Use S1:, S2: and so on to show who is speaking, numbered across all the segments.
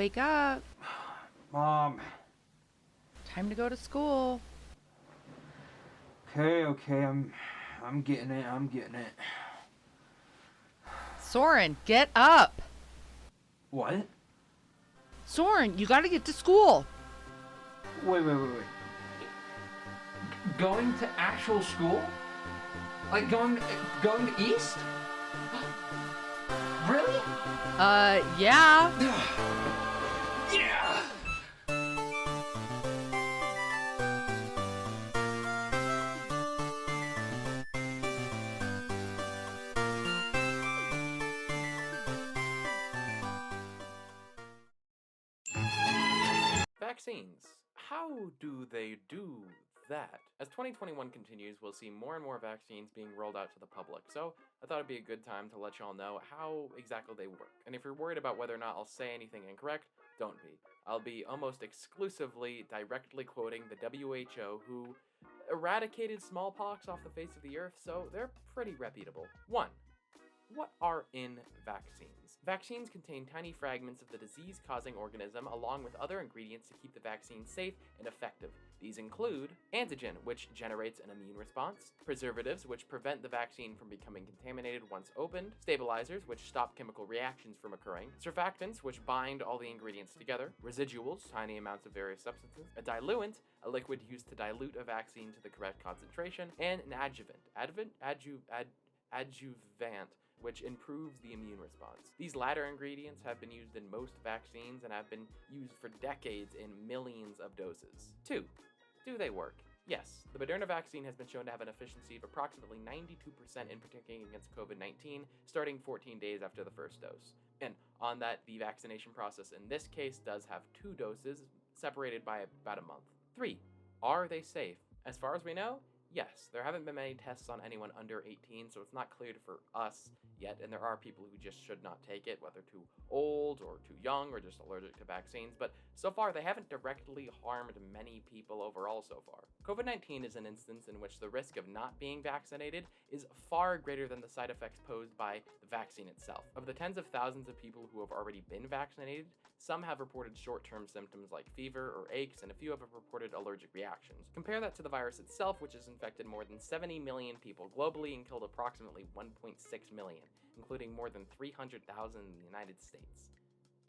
S1: wake up.
S2: Mom.
S1: Time to go to school.
S2: Okay, I'm getting it.
S1: Soren, get up.
S2: What?
S1: Soren, you gotta get to school.
S2: Wait. Going to actual school? Like going to East? Really?
S1: Yeah.
S2: Yeah!
S3: Vaccines. How do they do that? As 2021 continues, we'll see more and more vaccines being rolled out to the public, so I thought it'd be a good time to let y'all know how exactly they work. And if you're worried about whether or not I'll say anything incorrect, don't be. I'll be almost exclusively directly quoting the WHO, who eradicated smallpox off the face of the earth, so they're pretty reputable. 1. What are in vaccines? Vaccines contain tiny fragments of the disease-causing organism along with other ingredients to keep the vaccine safe and effective. These include antigen, which generates an immune response, preservatives, which prevent the vaccine from becoming contaminated once opened, stabilizers, which stop chemical reactions from occurring, surfactants, which bind all the ingredients together, residuals, tiny amounts of various substances, a diluent, a liquid used to dilute a vaccine to the correct concentration, and an adjuvant, which improves the immune response. These latter ingredients have been used in most vaccines and have been used for decades in millions of doses. 2. Do they work? Yes, the Moderna vaccine has been shown to have an efficiency of approximately 92% in protecting against COVID-19, starting 14 days after the first dose. And on that, the vaccination process in this case does have 2 doses, separated by about a month. 3. Are they safe? As far as we know, yes, there haven't been many tests on anyone under 18, so it's not cleared for us yet, and there are people who just should not take it, whether too old or too young or just allergic to vaccines, but so far they haven't directly harmed many people overall so far. COVID-19 is an instance in which the risk of not being vaccinated is far greater than the side effects posed by the vaccine itself. Of the tens of thousands of people who have already been vaccinated, some have reported short-term symptoms like fever or aches, and a few have reported allergic reactions. Compare that to the virus itself, which has infected more than 70 million people globally and killed approximately 1.6 million, including more than 300,000 in the United States.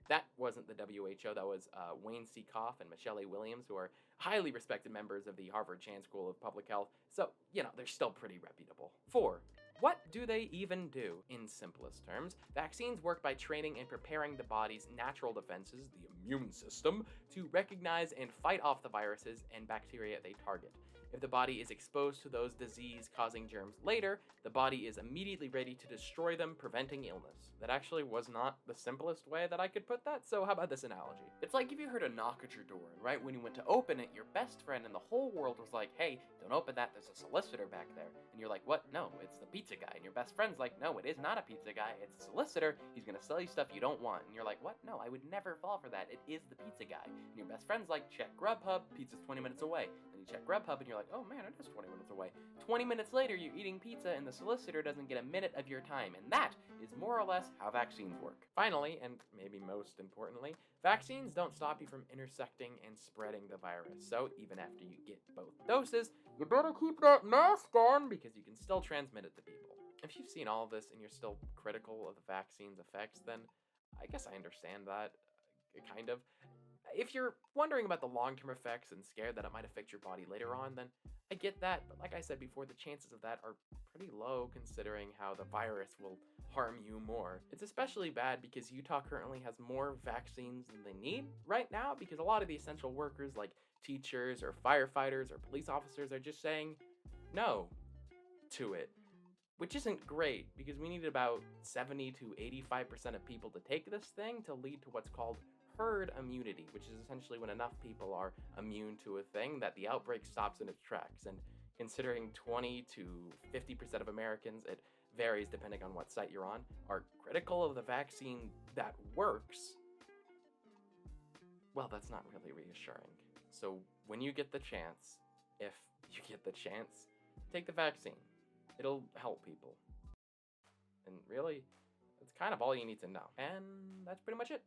S3: That wasn't the WHO, that was Wayne C. Koff and Michelle A. Williams, who are highly respected members of the Harvard Chan School of Public Health, so, they're still pretty reputable. 4. What do they even do? In simplest terms, vaccines work by training and preparing the body's natural defenses, the immune system, to recognize and fight off the viruses and bacteria they target. If the body is exposed to those disease-causing germs later, the body is immediately ready to destroy them, preventing illness. That actually was not the simplest way that I could put that, so how about this analogy? It's like if you heard a knock at your door, and right when you went to open it, your best friend in the whole world was like, "Hey, don't open that, there's a solicitor back there." And you're like, "What? No, it's the pizza guy." And your best friend's like, "No, it is not a pizza guy, it's a solicitor. He's gonna sell you stuff you don't want." And you're like, "What? No, I would never fall for that. It is the pizza guy." And your best friend's like, "Check Grubhub, pizza's 20 minutes away." And you check Grubhub and you're like, "Oh man, it is 20 minutes away." 20 minutes later, you're eating pizza and the solicitor doesn't get a minute of your time. And that is more or less how vaccines work. Finally, and maybe most importantly, vaccines don't stop you from intersecting and spreading the virus. So even after you get both doses, you better keep that mask on because you can still transmit it to people. If you've seen all of this and you're still critical of the vaccine's effects, then I guess I understand that, kind of. If you're wondering about the long-term effects and scared that it might affect your body later on, then I get that, but like I said before, the chances of that are pretty low considering how the virus will harm you more. It's especially bad because Utah currently has more vaccines than they need right now because a lot of the essential workers like teachers or firefighters or police officers are just saying no to it. Which isn't great because we need about 70 to 85% of people to take this thing to lead to what's called herd immunity, which is essentially when enough people are immune to a thing that the outbreak stops in its tracks. And considering 20 to 50% of Americans, it varies depending on what site you're on, are critical of the vaccine that works, well, that's not really reassuring. So when you get the chance, if you get the chance, take the vaccine. It'll help people. And really, that's kind of all you need to know. And that's pretty much it.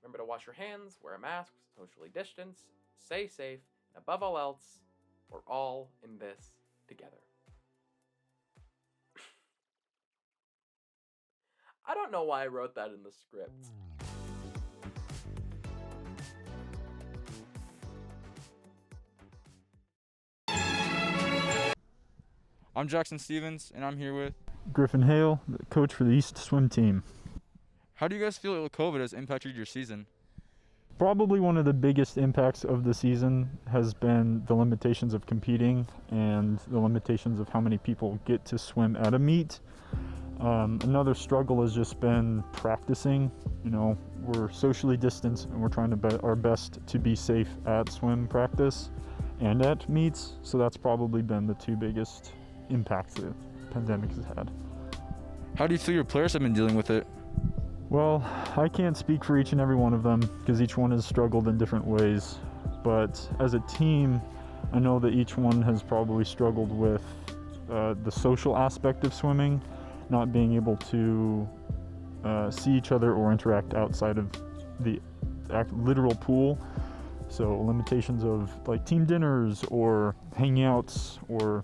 S3: Remember to wash your hands, wear a mask, socially distance, stay safe, and above all else, we're all in this together. I don't know why I wrote that in the script.
S4: I'm Jackson Stevens, and I'm here with...
S5: Griffin Hale, the coach for the East Swim team.
S4: How do you guys feel COVID has impacted your season?
S5: Probably one of the biggest impacts of the season has been the limitations of competing and the limitations of how many people get to swim at a meet. Another struggle has just been practicing. You know, we're socially distanced and we're trying to be our best to be safe at swim practice and at meets. So that's probably been the two biggest impacts the pandemic has had.
S4: How do you feel your players have been dealing with it?
S5: Well, I can't speak for each and every one of them because each one has struggled in different ways. But as a team, I know that each one has probably struggled with the social aspect of swimming, not being able to see each other or interact outside of the literal pool. So limitations of like team dinners or hangouts or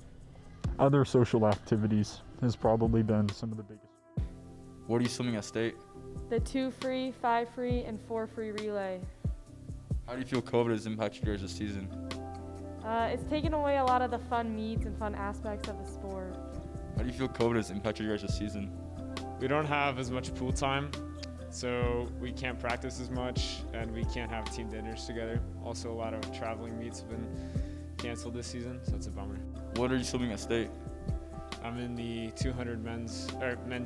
S5: other social activities has probably been some of the biggest.
S4: What are you swimming at state?
S6: The 2 free, 5 free, and 4 free relay.
S4: How do you feel COVID has impacted yours this season?
S6: It's taken away a lot of the fun meets and fun aspects of the sport.
S4: How do you feel COVID has impacted yours this season?
S7: We don't have as much pool time, so we can't practice as much, and we can't have team dinners together. Also, a lot of traveling meets have been canceled this season, so it's a bummer.
S4: What are you swimming at state?
S7: I'm in the 200 men's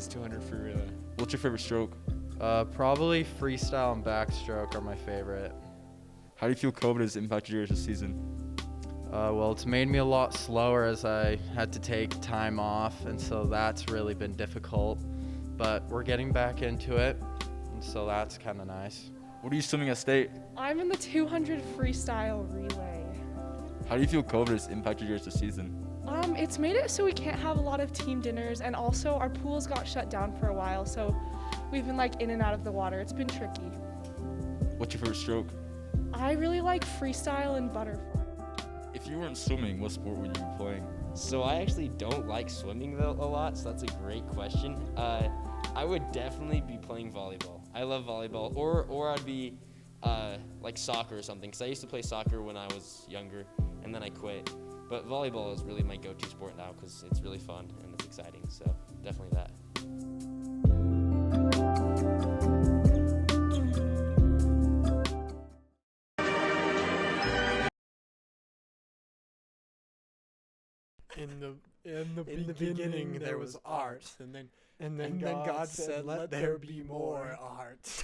S7: 200 free relay.
S4: What's your favorite stroke?
S8: Probably freestyle and backstroke are my favorite.
S4: How do you feel COVID has impacted yours this season?
S8: Well, it's made me a lot slower as I had to take time off, and so that's really been difficult. But we're getting back into it, and so that's kind of nice.
S4: What are you swimming at state?
S9: I'm in the 200 freestyle relay.
S4: How do you feel COVID has impacted yours this season?
S9: It's made it so we can't have a lot of team dinners, and also our pools got shut down for a while, so we've been like in and out of the water. It's been tricky.
S4: What's your favorite stroke?
S9: I really like freestyle and butterfly.
S4: If you weren't swimming, what sport would you be playing?
S10: So I actually don't like swimming a lot, so that's a great question. I would definitely be playing volleyball. I love volleyball, or I'd be like soccer or something, because I used to play soccer when I was younger, and then I quit. But volleyball is really my go-to sport now because it's really fun and it's exciting, so definitely that.
S11: In the beginning there was art, and then God said, "Let there be more art."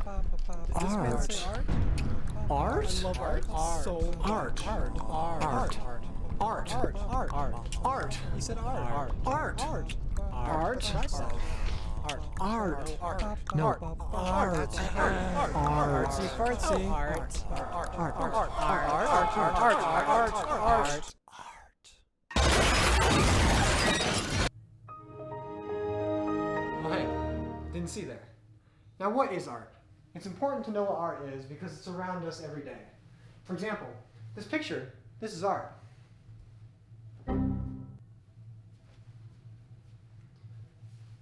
S11: Art. Art? I love art. So art. Art. He said art. Art. Art. No. Art. Artsy fartsy. Art.
S12: Oh, hey, didn't see there. Now, what is art? It's important to know what art is because it's around us every day. For example, this picture, this is art.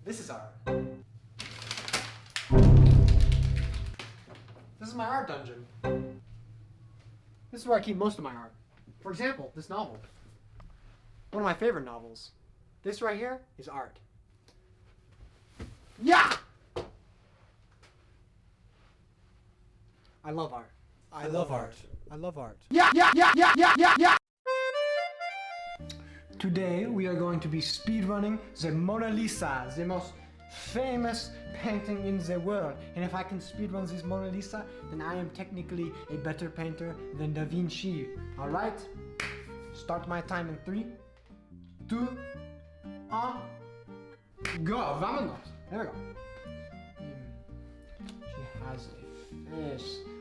S12: This is art. This is my art dungeon. This is where I keep most of my art. For example, this novel. One of my favorite novels. This right here is art. Yeah! I love art.
S11: I love art. I love art.
S12: Yeah! Today we are going to be speedrunning the Mona Lisa, the most famous painting in the world. And if I can speedrun this Mona Lisa, then I am technically a better painter than Da Vinci. Alright? Start my time in 3, 2, 1, go! Vámonos! There we go. She has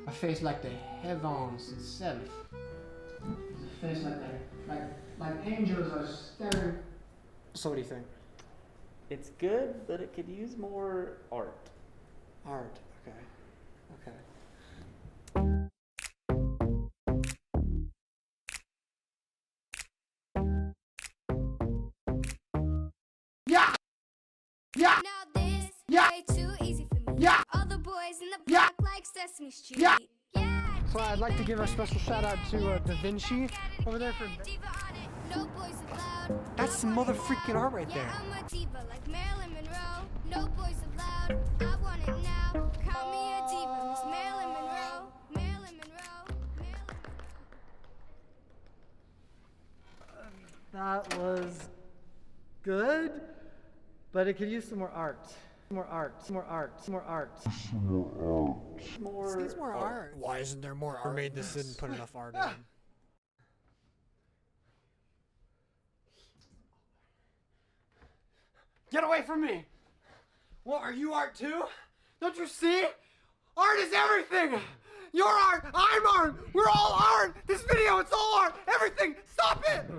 S12: a face like the heavens itself. A face like angels are staring. So what do you think?
S13: It's good, but it could use more art.
S11: Art. Okay. Okay.
S14: Yeah. Yeah.
S15: Now this
S14: Yeah.
S15: way too easy for me.
S14: Yeah.
S15: All the boys in the
S14: Yeah.
S15: block like Sesame Street.
S14: Yeah.
S12: So I'd like to give a special shout out to Da Vinci over there for.
S15: Diva on it, no boys allowed.
S11: That's some motherfreaking art right there.
S15: Yeah, I'm a diva like Marilyn Monroe. No boys allowed. I want it now. Call me a diva, Miss Marilyn Monroe. Marilyn Monroe. Marilyn
S12: That was good, but it could use some more art. More art. Some more art. Some more art.
S11: More. Needs more art. Why isn't there more art? Or made this didn't put enough art in.
S12: Get away from me! What, are you art too? Don't you see? Art is everything! You're art, I'm art, we're all art! This video, it's all art! Everything! Stop it!